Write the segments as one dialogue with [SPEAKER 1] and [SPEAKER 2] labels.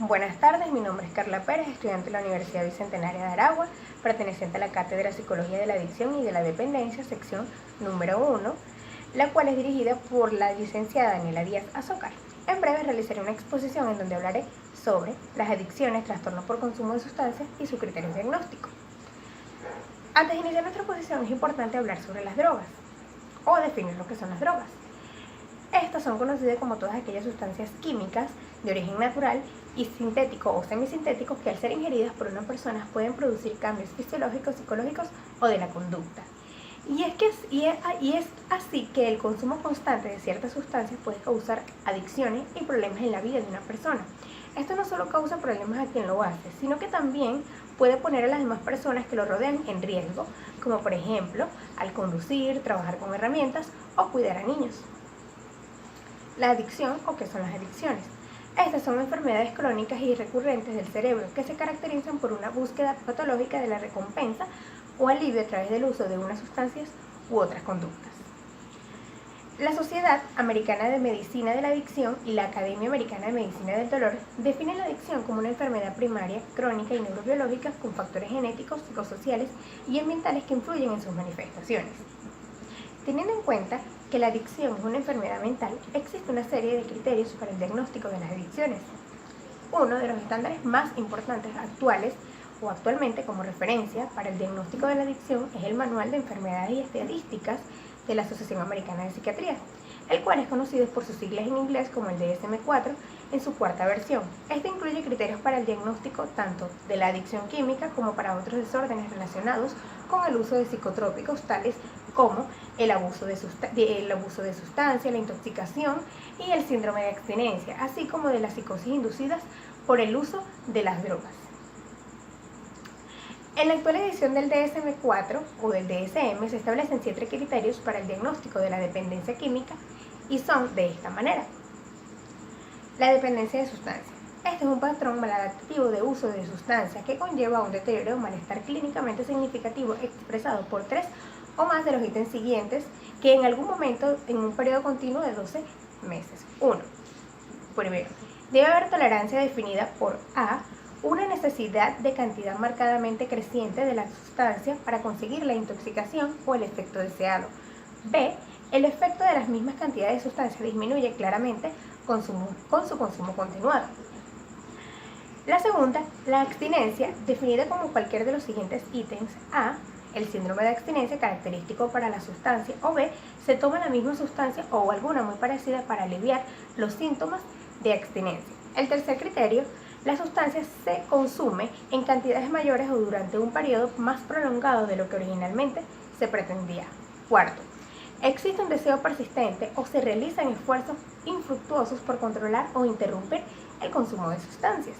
[SPEAKER 1] Buenas tardes, mi nombre es Carla Pérez, estudiante de la Universidad Bicentenaria de Aragua, perteneciente a la Cátedra de Psicología de la Adicción y de la Dependencia, sección número 1, la cual es dirigida por la licenciada Daniela Díaz Azócar. En breve realizaré una exposición en donde hablaré sobre las adicciones, trastornos por consumo de sustancias y su criterio diagnóstico. Antes de iniciar nuestra exposición es importante hablar sobre las drogas, o definir lo que son las drogas. Estas son conocidas como todas aquellas sustancias químicas de origen natural y sintético o semisintéticos que al ser ingeridas por una persona pueden producir cambios fisiológicos, psicológicos o de la conducta. Y es así que el consumo constante de ciertas sustancias puede causar adicciones y problemas en la vida de una persona. Esto no solo causa problemas a quien lo hace, sino que también puede poner a las demás personas que lo rodean en riesgo, como por ejemplo al conducir, trabajar con herramientas o cuidar a niños. La adicción, o qué son las adicciones. Estas son enfermedades crónicas y recurrentes del cerebro que se caracterizan por una búsqueda patológica de la recompensa o alivio a través del uso de unas sustancias u otras conductas. La Sociedad Americana de Medicina de la Adicción y la Academia Americana de Medicina del Dolor definen la adicción como una enfermedad primaria, crónica y neurobiológica con factores genéticos, psicosociales y ambientales que influyen en sus manifestaciones. Teniendo en cuenta que la adicción es una enfermedad mental, existe una serie de criterios para el diagnóstico de las adicciones. Uno de los estándares más importantes actualmente como referencia para el diagnóstico de la adicción es el Manual de Enfermedades y Estadísticas de la Asociación Americana de Psiquiatría, el cual es conocido por sus siglas en inglés como el DSM-4 en su cuarta versión. Este incluye criterios para el diagnóstico tanto de la adicción química como para otros desórdenes relacionados con el uso de psicotrópicos tales como el abuso de sustancia, la intoxicación y el síndrome de abstinencia, así como de las psicosis inducidas por el uso de las drogas. En la actual edición del DSM-4 o del DSM se establecen 7 criterios para el diagnóstico de la dependencia química y son de esta manera. La dependencia de sustancias. Este es un patrón maladaptativo de uso de sustancias que conlleva un deterioro o malestar clínicamente significativo expresado por 3 o más de los ítems siguientes que en algún momento en un periodo continuo de 12 meses. 1. Primero, debe haber tolerancia definida por A, una necesidad de cantidad marcadamente creciente de la sustancia para conseguir la intoxicación o el efecto deseado. B, el efecto de las mismas cantidades de sustancia disminuye claramente con su consumo continuado. La segunda, la abstinencia, definida como cualquier de los siguientes ítems. A, el síndrome de abstinencia característico para la sustancia, o B, se toma la misma sustancia o alguna muy parecida para aliviar los síntomas de abstinencia. El tercer criterio, la sustancia se consume en cantidades mayores o durante un periodo más prolongado de lo que originalmente se pretendía. Cuarto, existe un deseo persistente o se realizan esfuerzos infructuosos por controlar o interrumpir el consumo de sustancias.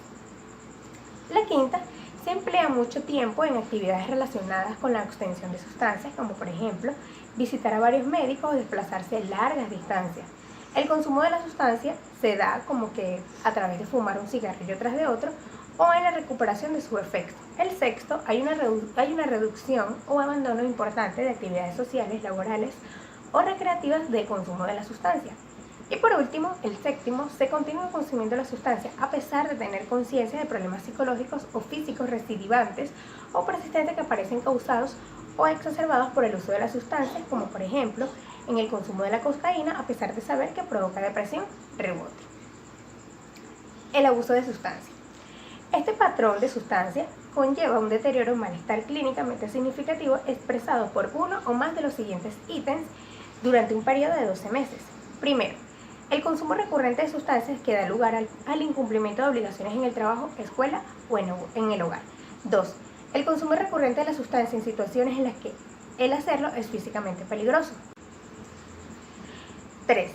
[SPEAKER 1] La quinta, se emplea mucho tiempo en actividades relacionadas con la abstención de sustancias, como por ejemplo visitar a varios médicos o desplazarse a largas distancias. El consumo de la sustancia se da como que a través de fumar un cigarrillo tras de otro o en la recuperación de su efecto. El sexto, hay una reducción o abandono importante de actividades sociales, laborales o recreativas del consumo de la sustancia. Y por último, el séptimo, se continúa consumiendo la sustancia a pesar de tener conciencia de problemas psicológicos o físicos recidivantes o persistentes que aparecen causados o exacerbados por el uso de la sustancia, como por ejemplo en el consumo de la cocaína a pesar de saber que provoca depresión, rebote. El abuso de sustancia. Este patrón de sustancia conlleva un deterioro o malestar clínicamente significativo expresado por uno o más de los siguientes ítems durante un periodo de 12 meses. Primero, el consumo recurrente de sustancias que da lugar al incumplimiento de obligaciones en el trabajo, escuela o en el hogar. 2. El consumo recurrente de la sustancia en situaciones en las que el hacerlo es físicamente peligroso. 3.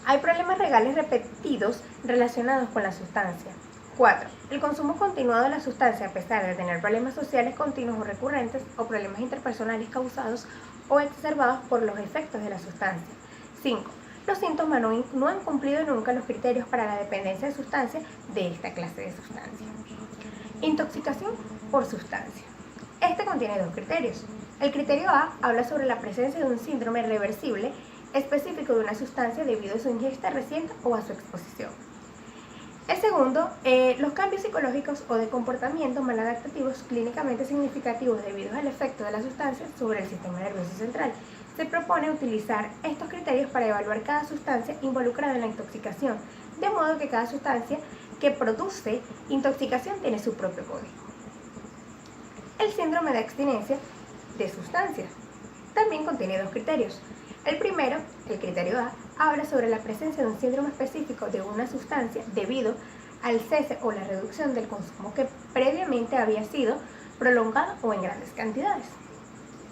[SPEAKER 1] Hay problemas legales repetidos relacionados con la sustancia. 4. El consumo continuado de la sustancia a pesar de tener problemas sociales continuos o recurrentes o problemas interpersonales causados o exacerbados por los efectos de la sustancia. 5. Los síntomas no han cumplido nunca los criterios para la dependencia de sustancia de esta clase de sustancia. Intoxicación por sustancia. Este contiene 2 criterios. El criterio A habla sobre la presencia de un síndrome reversible específico de una sustancia debido a su ingesta reciente o a su exposición. El segundo, los cambios psicológicos o de comportamiento maladaptativos clínicamente significativos debido al efecto de la sustancia sobre el sistema nervioso central. Se propone utilizar estos criterios para evaluar cada sustancia involucrada en la intoxicación, de modo que cada sustancia que produce intoxicación tiene su propio código. El síndrome de abstinencia de sustancias también contiene dos criterios. El primero, el criterio A, habla sobre la presencia de un síndrome específico de una sustancia debido al cese o la reducción del consumo que previamente había sido prolongado o en grandes cantidades.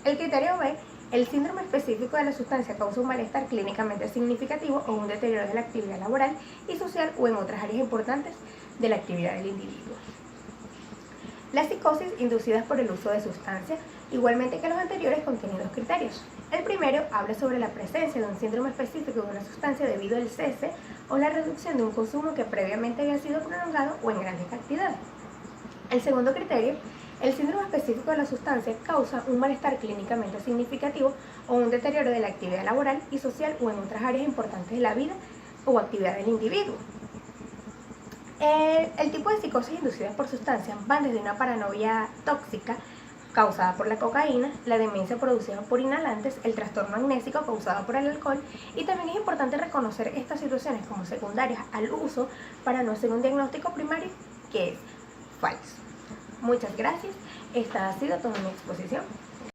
[SPEAKER 1] El criterio B, el síndrome específico de la sustancia causa un malestar clínicamente significativo o un deterioro de la actividad laboral y social o en otras áreas importantes de la actividad del individuo. Las psicosis inducidas por el uso de sustancias, igualmente que los anteriores, contienen dos criterios. El primero habla sobre la presencia de un síndrome específico de una sustancia debido al cese o la reducción de un consumo que previamente había sido prolongado o en grandes cantidades. El segundo criterio, el síndrome específico de la sustancia causa un malestar clínicamente significativo o un deterioro de la actividad laboral y social o en otras áreas importantes de la vida o actividad del individuo. El tipo de psicosis inducidas por sustancias van desde una paranoia tóxica causada por la cocaína, la demencia producida por inhalantes, el trastorno amnésico causado por el alcohol, y también es importante reconocer estas situaciones como secundarias al uso para no hacer un diagnóstico primario que es falso. Muchas gracias. Esta ha sido toda mi exposición.